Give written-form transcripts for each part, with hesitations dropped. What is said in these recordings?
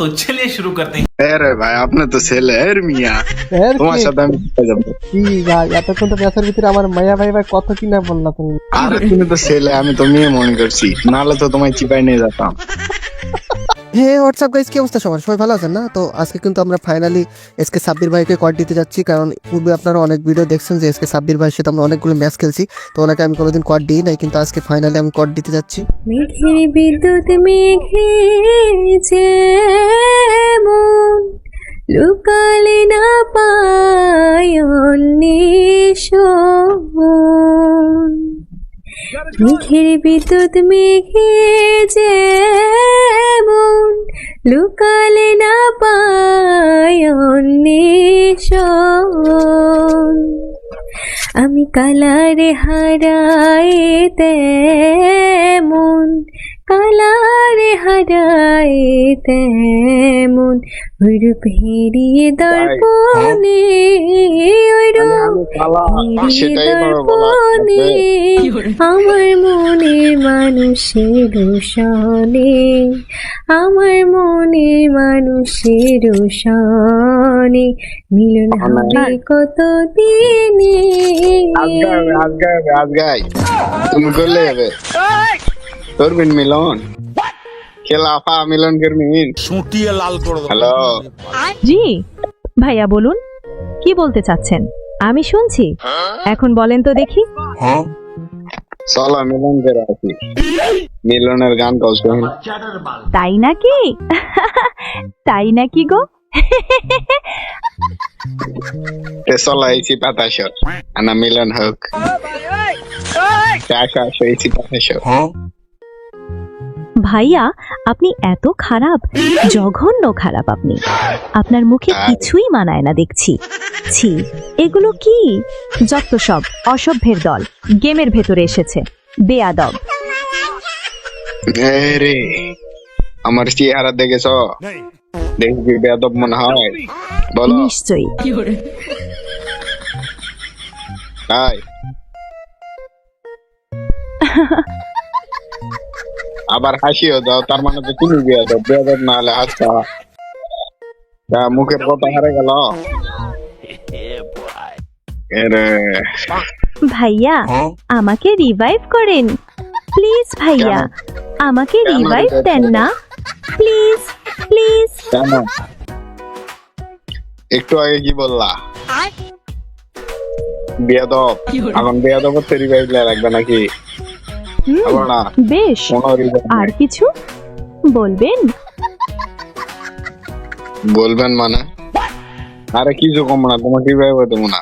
तो चलिए शुरू करते हैं। আরে ভাই আপনি তো ছেলে মিয়া, এর তোমার কি সাথে আমি কোথায় যাবো? কি ভাই এতক্ষণ তো মেসের ভিতরে আমার মায়া ভাই ভাই কত কি না বললা তুমি। আরে তুমি তো ছেলে, আমি তো মেয়ে মনে করছি, নাহলে তো তোমায় চিপাই নিয়ে যেতাম। হে হোয়াটসঅ্যাপ গাইস, কি অবস্থা সবার? সবাই ভালো আছেন না? তো আজকে কিন্তু আমরা ফাইনালি এসকে সাব্বির ভাইকে কয়েক দিতে যাচ্ছি, কারণ পূর্বে আপনারা অনেক ভিডিও দেখছেন যে এসকে সাব্বির ভাইয়ের সাথে আমরা অনেকগুলো ম্যাচ খেলছি, তো ওনাকে আমি কোনোদিন কড দিই নাই, কিন্তু আজকে ফাইনালি আমি কড দিতে যাচ্ছি। মেঘের বিদ্যুৎ মেঘে যেমন লুকালে না পায় অন্বেষণ, মেঘের বিদ্যুৎ মেঘে যেমন লুকালে না পায় অন্বেষণ, আমি কালারে হারাই তেমন, কালারে হারাই তেমন, ওইরূপ হেরিয়ে দর্পণে, ওইরূপ হেরিয়ে দর্পণে আমার মনের মানুষের সনে, আমার মনের মানুষের সনে মিলন হবে কত দিনে। আজগাই তুমি করলে হবে করবেন মিলন, খেলাফা মিলন করবেন। সুটিয়ে লাল করে দাও। হ্যালো, জি ভাইয়া বলুন, কি বলতে চাচ্ছেন? আমি শুনছি, এখন বলেন তো দেখি। চলো মিলন করে আসি, মিলনের গান গাও শুনি। তাই নাকি? তাই নাকি গো? চলো এসি পাতাস আনা মিলন হোক, আসো এসি পাতাস। ভাইয়া আপনি এত খারাপ, জঘন্য খারাপ আপনি। আপনার মুখে কিছুই মানায় না দেখছি। ছি, এগুলো কি? যত সব অসভ্যের দল গেমের ভেতরে এসেছে, বেয়াদব। রে আমার চেহারা দেখেছ, দেখবি বেয়াদব মনে হয়? বলো নিশ্চয়ই। তাই আবার হাসিও দাও, তার মানে তো তুমি বেয়াদব। বেয়াদব না হলে হাসতা, মুখের কথা হারে গেল। ভাইয়া আমাকে রিভাইভ করেন প্লিজ, ভাইয়া আমাকে রিভাইভ দেন না প্লিজ, প্লিজ। কেন? একটু আগে কি বললা? বেয়াদব। এখন বেয়াদব রিভাইভ লাগবে নাকি? হবে না। বেশ, আর কিছু বলবেন? বলবেন মানে? আরে কিছু কম না, তোমাকে রিভাইভ দেবো না।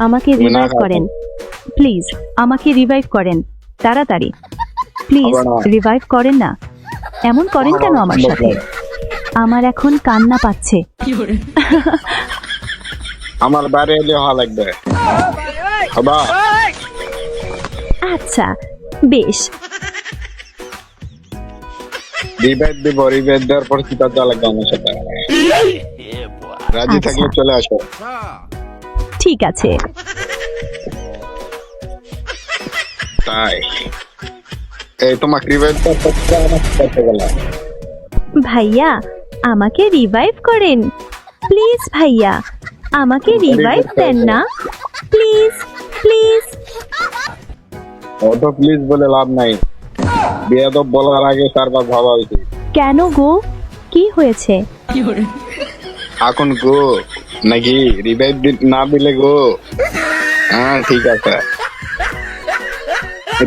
আমাকে রিভাইভ করেন প্লিজ, আমাকে রিভাইভ করেন তাড়াতাড়ি প্লিজ, রিভাইভ করেন না। এমন করেন কেন আমার সাথে? আমার এখন কান্না পাচ্ছে। আমার বাড়ি এলে হওয়া লাগবে। হবা? আচ্ছা বেশ। রিভাইভ দিব, রিভাইভ দেওয়ার পর কি কাজ লাগবে আমার সাথে? রাজি থাকলে চলে আসো। ঠিক আছে। তাই এই তোমাকে রিভাইভ করতে আমার সাথে গেল। ভাইয়া আমাকে রিভাইভ করেন প্লিজ, ভাইয়া আমাকে রিভাইভ দেন না প্লিজ, প্লিজ। অত প্লিজ বলে লাভ নাই, বেয়াদব বলার আগে চারবার ভাবা উচিত। কেন গো, কি হয়েছে? এখন গো নাকি রিভাইভ না দিলে গো? হ্যাঁ ঠিক আছে,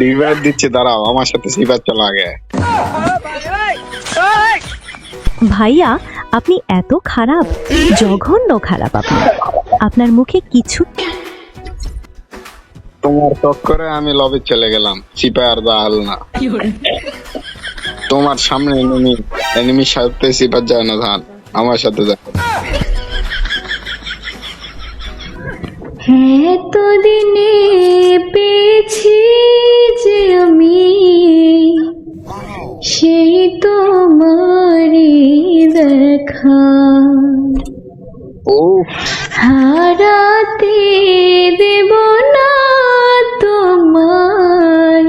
রিভাইভ দিচ্ছে, দাঁড়াও আমার সাথে সিবার চলো আগে। ভাইয়া আপনি এত খারাপ, জঘন্য খারাপ আপনি। আপনার মুখে কিছু। তোমার চক্করে আমি লবে চলে গেলাম, সিপাই আর দা হল না। তোমার সামনে এনিমির সাথে সিপার যায় না, ধান আমার সাথে যায়। এতদিনে পেয়েছি যে আমি সেই তোমারই দেখা, ও হারাতে দেব না তোমার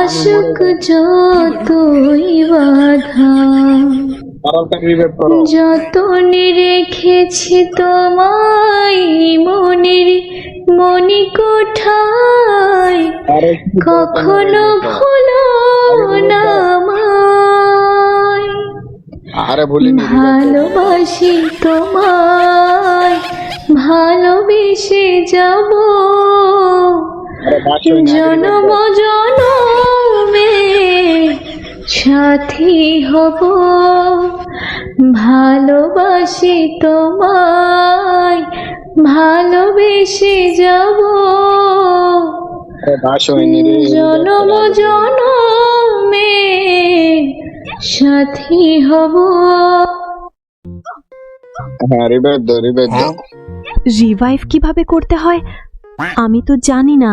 আশুক যতই বাধা। তাড়াতাড়ি রিভাইভ করো। যতনে রেখেছি তোমায় মনের মণিকোঠায়, আরে কখনো ভুলো না আমায়। আরে ভুলিনি revive করো। ভালোবাসি তোমায়, ভালোবেসে যাব আরে বাসই না, revive জনম করো। জনমে সাথী হব। ভালোবাসি তোমায়, ভালোবেসে যাব আরে বাসই নি রে, revive জনম করো। জনমে সাথী হব। হ্যাঁ রিভাইভ দাও, রিভাইভ দাও। রিভাইভ কিভাবে করতে হয় আমি তো জানি না।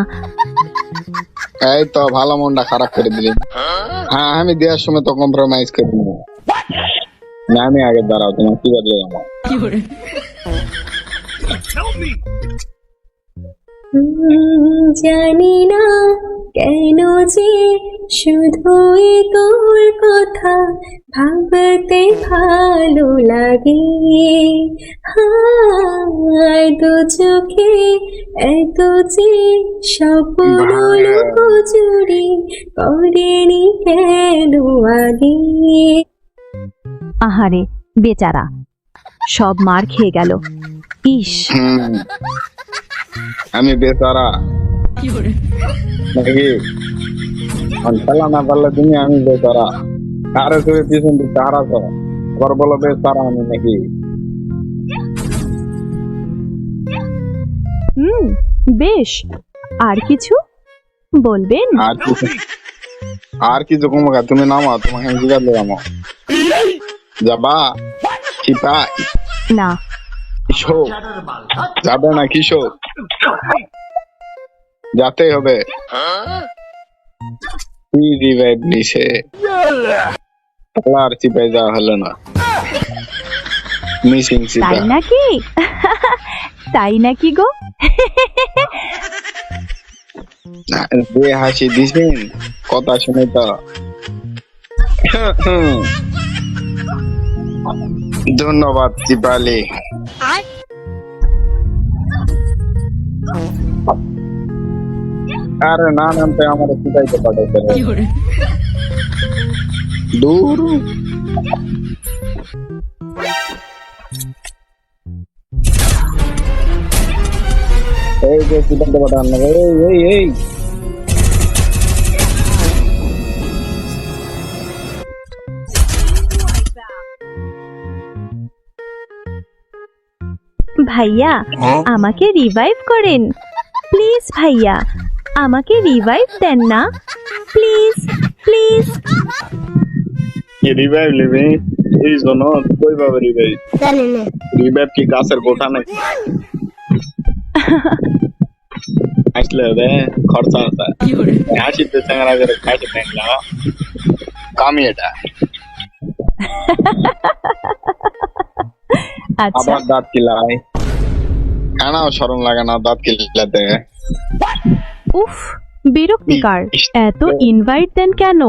এই তো ভালো মনটা খারাপ করে দিলি। হ্যাঁ আমি দেওয়ার সময় তো কম্প্রোমাইজ করে দিব না। আমি আগে দাঁড়াও, তোমার কি বদলে যাবো। জানি না কেন যে শুধুই তোর কথা ভাবতে ভালো লাগে। হায় দু চোখে এত যে স্বপ্ন লুকোচুরি করেনি কেন আগে। আহারে বেচারা, সব মার খেয়ে গেল। ইস, আমি বেচারা নাকি খেলা না পারলে তুমি আমি বেচারা। আরে তুমি পিছন দিকে হারাছ, আবার বলো বেচারা আমি নাকি। বেশ, আর কিছু বলবেন? আর কিছু কমকা, তুমি নামো, তোমাকে আমি জিজ্ঞাসা নামো যাবা চিপাই না, কিশোর যাবে না কিশোর, যাতে হবে। কি রিভাইভ নিছে আর চিপাই যাওয়া হলো না, মিসিং তাই চিপা। নাকি? তাই নাকি গো? যে হাসি দিছেন কথা শুনে তো ধন্যবাদ চিপালি। আরে না নামতে আমার চিপাইতে পাঠাইতে দূর। এই যে চিপাইতে পাঠান, এই এই এই ভাইয়া আমাকে রিভাইভ করেন প্লিজ। ভাইয়া আমাকে রিভাইভ দেন না প্লিজ প্লিজ। রিভাইভ নেবে এই জন্য কই ভাবে রিভাইভ রিভাইভ কি গাছের গোটা নাকি? আসলে রে খরচা আছে, হাসিতে চাঙ্গা করে খাইতে দেখলাম কামি এটা। আচ্ছা, আবার দাঁত কিলাই কেনাও শরম লাগে না দাঁত কিলাতে। উফ বিরক্তিকর, এত ইনভাইট দেন কেন?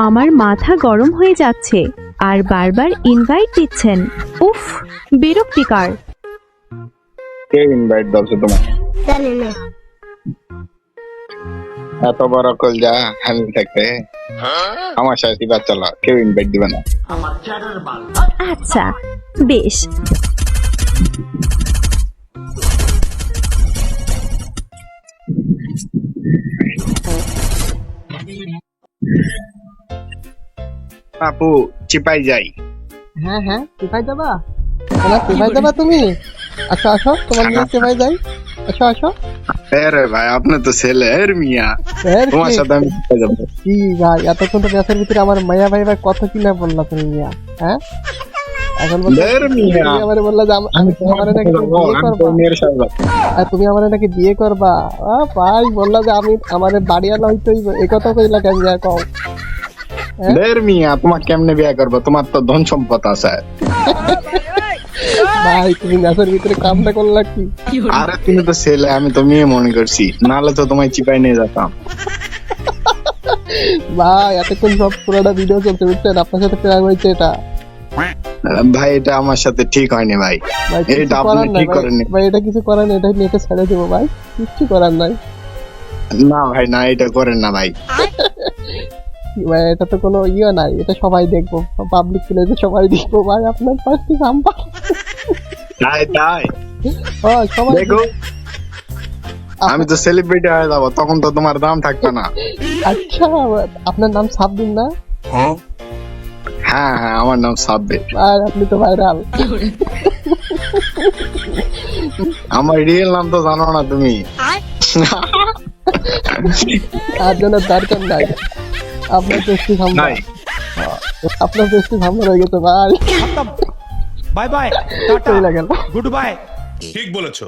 আমার মাথা গরম হয়ে যাচ্ছে আর বারবার ইনভাইট দিচ্ছেন। উফ বিরক্তিকর। কে ইনভাইট দিচ্ছে তোমার? এত বড় কলজা আমি থাকতে আমার সাথে বাচ্চা চলো, কেউ ইনভাইট দিবে না। আচ্ছা বেশ। আপু চিপাই যাই। হ্যাঁ হ্যাঁ, কোথায় যাবা? কোথায় যাবা তুমি? আসো আসো, তোমার নিয়ে কোথায় যাই? আসো আসো। আরে ভাই আপনি তো ছেলে এর মিয়া, তোমার সাথে আমি কোথায় যাবো? কি ভাই, এতক্ষণ তো ব্যথার ভিতরে আমার মায়া ভাই ভাই কত কি না বললা তুমি মিয়া, হ্যাঁ? এখন বলছো এর মিয়া তুমি আমারে বললা যে আমি তোমারে নাকি বিয়ে করবা, আর তুমি আমারে নাকি বিয়ে করবা। ভাই বললা যে আমি আমারে বাড়িয়ালা হইতে হইব, এই কথা কইলা কেন যায় কও? এর মিয়া তোমার কেমনে বিয়ে করবো? তোমার তো ধন সম্পদ আছে। ভাই তুমি ব্যথার ভিতরে কামটা করলা কি? আরে তুমি তো ছেলে, আমি তো মেয়ে মনে করছি, নাহলে তো তোমায় চিপাই নিয়ে যেতাম। ভাই এতক্ষণ সব পুরোটা ভিডিও চলছে বুঝছেন, আপনার সাথে প্রেম হয়েছে এটা। ভাই এটা আমার সাথে ঠিক হয়নি ভাই, ভাই কিছু এটা করার আপনি নাই ঠিক ভাই। করেননি। ভাই এটা কিছু করার নেই, এটা নেটে ছেড়ে দেবো ভাই, কিচ্ছু করার নাই না ভাই না, এটা করেন না ভাই। ভাই। এটা তো কোনো ইয়ে নাই, এটা সবাই দেখবো, পাবলিক প্লেসে সবাই দেখবো ভাই, আপনার পাশে নাম্বার তাই তাই সবাই দেখো, আমি তো সেলিব্রিটি হয়ে যাবো, তখন তো তোমার দাম থাকতো না। আচ্ছা আপনার নাম সাব্বির না? হ্যাঁ হ্যাঁ, আমার নাম সাব্বির। আর আপনি তো ভাইরাল। আমার রিয়েল নাম তো জানো না তুমি। আর জন্য দরকার নাই, আপনার পেস্টি সামনে, নাই আপনার পেস্টি সামনে হয়ে গেছে ভাই, बाय बाय চলে গেল। गुड बाय ঠিক বলেছো।